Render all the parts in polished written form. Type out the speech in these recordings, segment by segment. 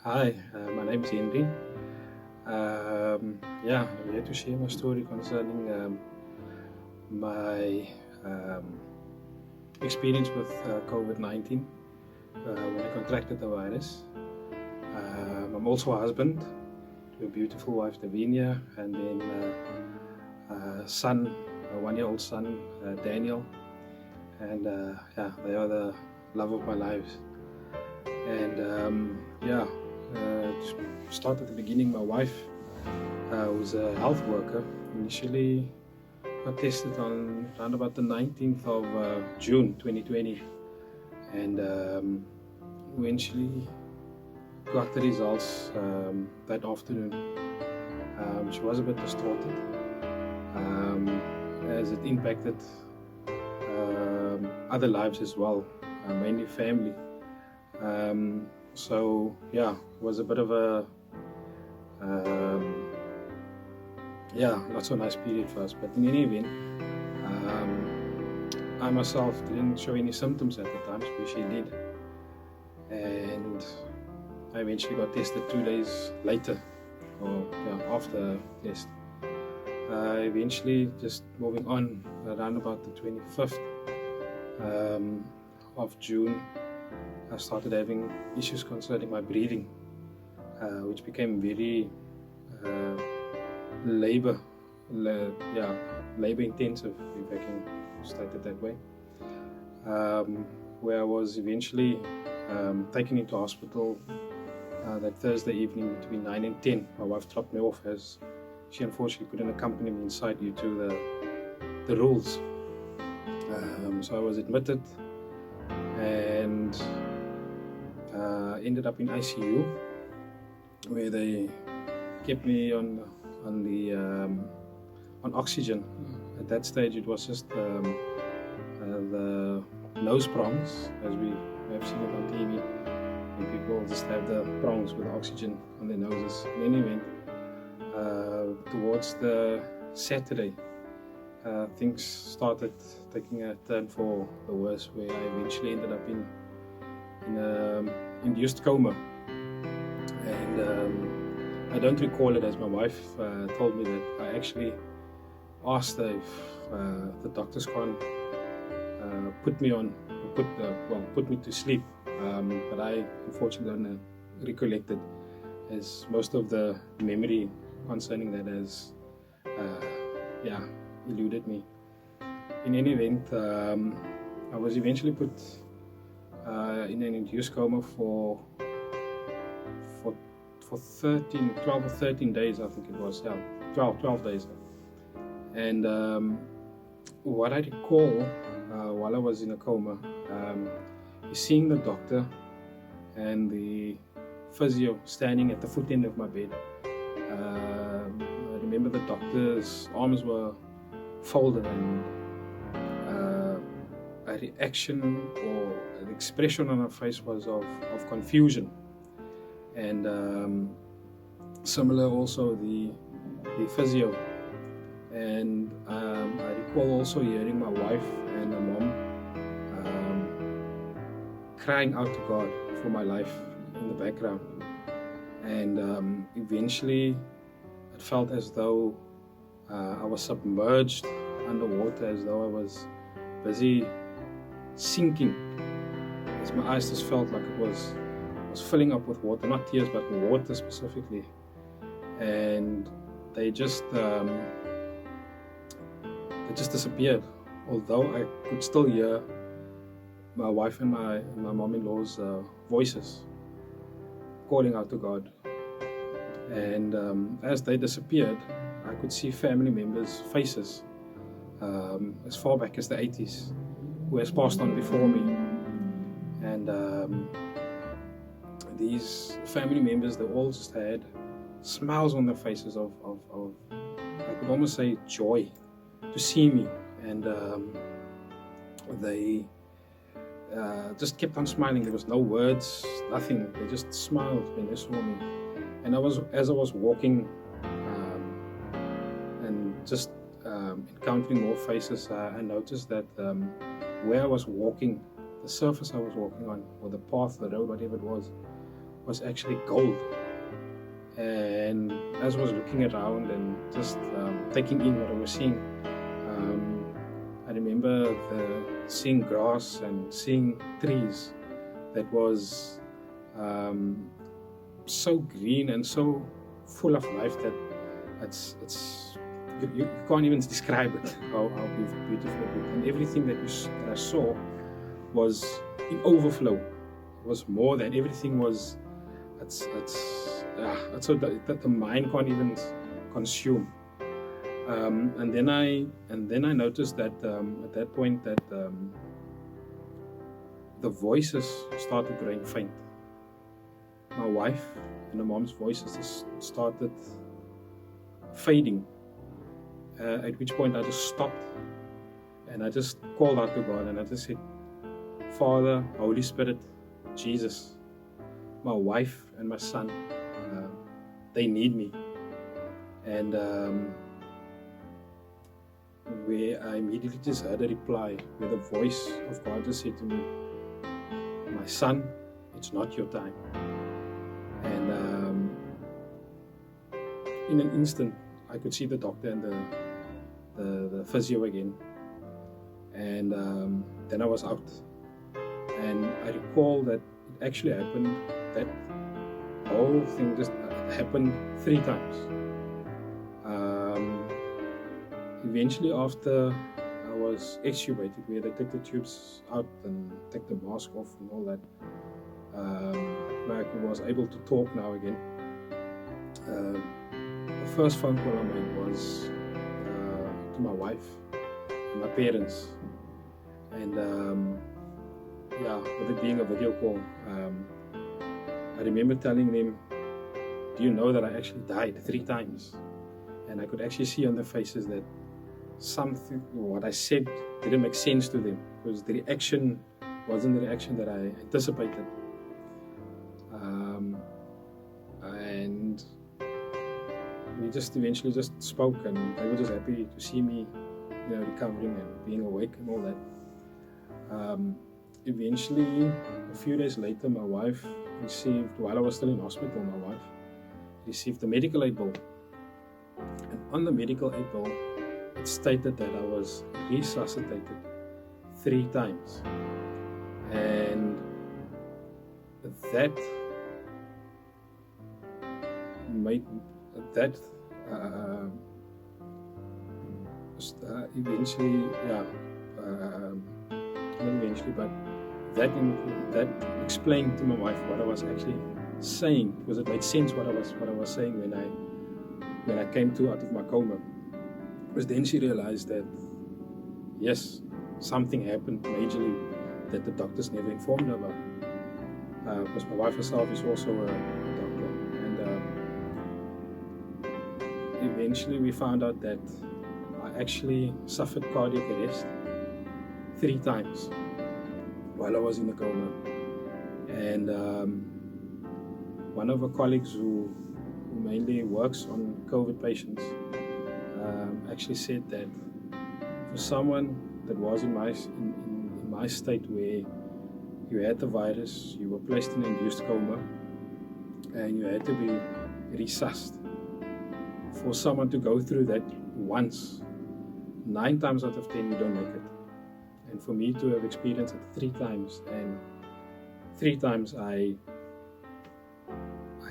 Hi, my name is Henry. I'm here to share my story concerning my experience with COVID-19 when I contracted the virus. I'm also a husband to a beautiful wife, Davinia, and then son, a 1-year-old son, Daniel. And they are the love of my life. And to start at the beginning, my wife was a health worker. Initially got tested on around about the 19th of June 2020, and eventually got the results that afternoon. She was a bit distorted as it impacted other lives as well, mainly family. It was a bit of a not so nice period for us. But in any event, I myself didn't show any symptoms at the time, she did, and I eventually got tested 2 days later, after test. Eventually, just moving on, around about the 25th of June, I started having issues concerning my breathing, which became very labor intensive, if I can state it that way, where I was eventually taken into hospital that Thursday evening between 9 and 10. My wife dropped me off as she unfortunately couldn't accompany me inside due to the rules. So I was admitted and ended up in ICU, where they kept me on oxygen. At that stage, it was just the nose prongs, as we have seen it on TV, and people just have the prongs with oxygen on their noses. In any event, towards the Saturday, things started taking a turn for the worse, where I eventually ended up in an induced coma. And I don't recall it, as my wife told me that I actually asked her if the doctors can't put me to sleep, but I unfortunately don't recollect it, as most of the memory concerning that has eluded me. In any event, I was eventually put in an induced coma for 12 or 13 days, I think it was, 12 days. And what I recall while I was in a coma is seeing the doctor and the physio standing at the foot end of my bed. I remember the doctor's arms were folded, and a reaction or an expression on her face was of confusion. And similar also the physio. And I recall also hearing my wife and my mom crying out to God for my life in the background. And eventually it felt as though I was submerged underwater, as though I was busy sinking, as my eyes just felt like it was filling up with water, not tears but water specifically. And they just disappeared, although I could still hear my wife and my mom-in-law's voices calling out to God. And as they disappeared, I could see family members' faces as far back as the 80s, who has passed on before me. And these family members, they all just had smiles on their faces of I could almost say joy to see me. And they just kept on smiling. There was no words, nothing. They just smiled when they saw me. And as I was walking and just encountering more faces, I noticed that where I was walking, the surface I was walking on, or the path, the road, whatever it was was actually gold. And as I was looking around and just taking in what I was seeing, I remember seeing grass and seeing trees that was so green and so full of life that you can't even describe it, how beautiful it is. And everything that I saw was in overflow. It was more than everything was. It's so that the mind can't even consume. And then I noticed that at that point that the voices started growing faint. My wife and my mom's voices just started fading. At which point I just stopped and I just called out to God and I just said, Father, Holy Spirit, Jesus, my wife and my son, they need me. And where I immediately just heard a reply where the voice of God just said to me, my son, it's not your time. And in an instant I could see the doctor and the physio again. And then I was out. And I recall that it actually happened, that whole thing just happened 3 times. Eventually after I was extubated, where they took the tubes out and take the mask off and all that, where I was able to talk now again. The first phone call I made was to my wife and my parents. And with it being a video call, I remember telling them, do you know that I actually died 3 times? And I could actually see on their faces that something, what I said didn't make sense to them, because the reaction wasn't the reaction that I anticipated. And we just eventually just spoke, and they were just happy to see me, recovering and being awake and all that. Eventually, a few days later, my wife received, while I was still in hospital, my wife received the medical aid bill. And on the medical aid bill, it stated that I was resuscitated 3 times. And that made that eventually, not eventually, but that explained to my wife what I was actually saying, because it made sense what I was saying when I came out of my coma. Because then she realized that yes, something happened majorly that the doctors never informed her about. Because my wife herself is also a doctor, and eventually we found out that I actually suffered cardiac arrest 3 times while I was in the coma. And one of our colleagues who mainly works on COVID patients actually said that for someone that was in my state, where you had the virus, you were placed in induced coma, and you had to be resuscitated, for someone to go through that once, 9 times out of 10 you don't make it. And for me to have experienced it 3 times, and 3 times I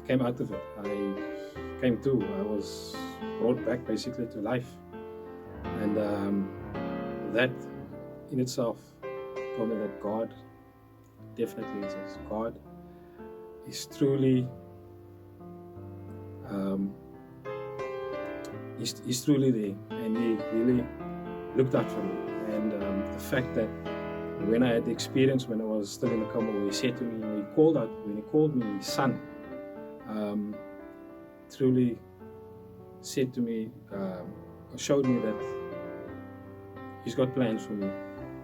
came out of it, I came to, I was brought back basically to life. And that in itself told me that God definitely exists. God is truly he's truly there, and he really looked out for me. And the fact that when I had the experience when I was still in the coma, where he said to me, when he called me son, truly said to me, showed me that he's got plans for me.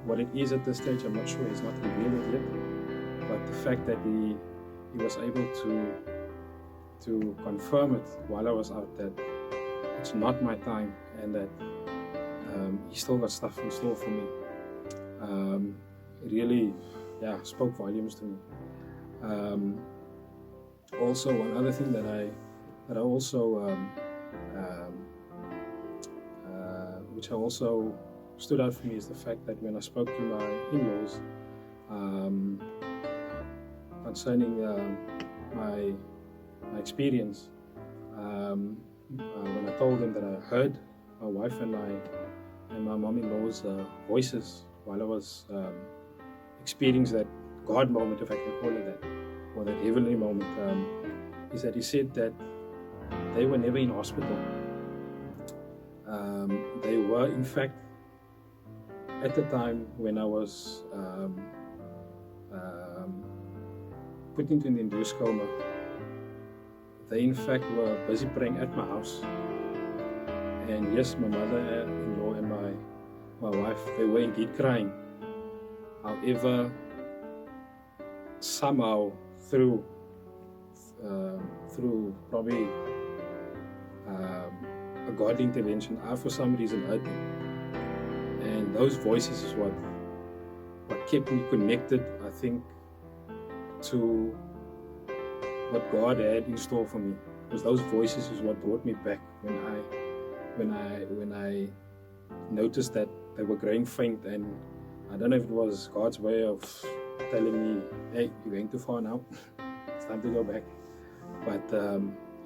What it is at this stage, I'm not sure. He's not revealed it yet. But the fact that he was able to confirm it while I was out, that it's not my time, and that he still got stuff in store for me, really spoke volumes to me. Also, one other thing that I also um, which I also stood out for me is the fact that when I spoke to my in-laws um, concerning my experience, when I told them that I heard my wife and my mom-in-law's voices while I was experiencing that God moment, if I can call it that, or that heavenly moment, is that he said that they were never in hospital. They were, in fact, at the time when I was put into an induced coma, they in fact were busy praying at my house. And yes, my mother-in-law and my wife, they were indeed crying. However, somehow through probably a godly intervention, I for some reason heard them. And those voices is what kept me connected, I think, to what God had in store for me. Because those voices is what brought me back when I noticed that they were growing faint, and I don't know if it was God's way of telling me, hey, you're going too far now. It's time to go back. But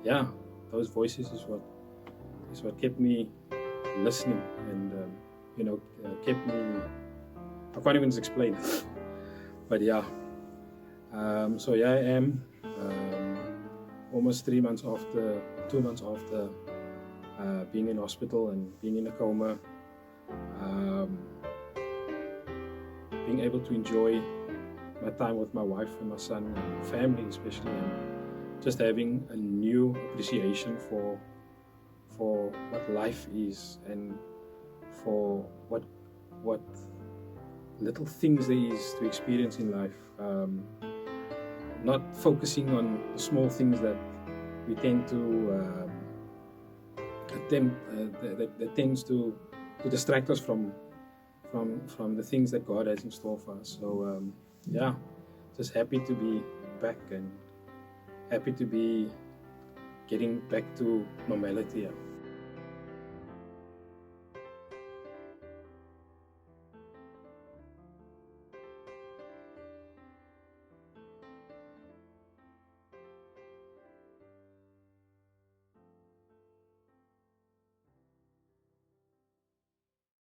yeah, those voices is what kept me listening, and kept me. I can't even explain it. But yeah, so yeah, I am almost 2 months after being in hospital and being in a coma, being able to enjoy my time with my wife and my son and family especially, and just having a new appreciation for what life is, and for what little things there is to experience in life. Not focusing on the small things that we tend to that tends to distract us from the things that God has in store for us. So yeah, just happy to be back and happy to be getting back to normality.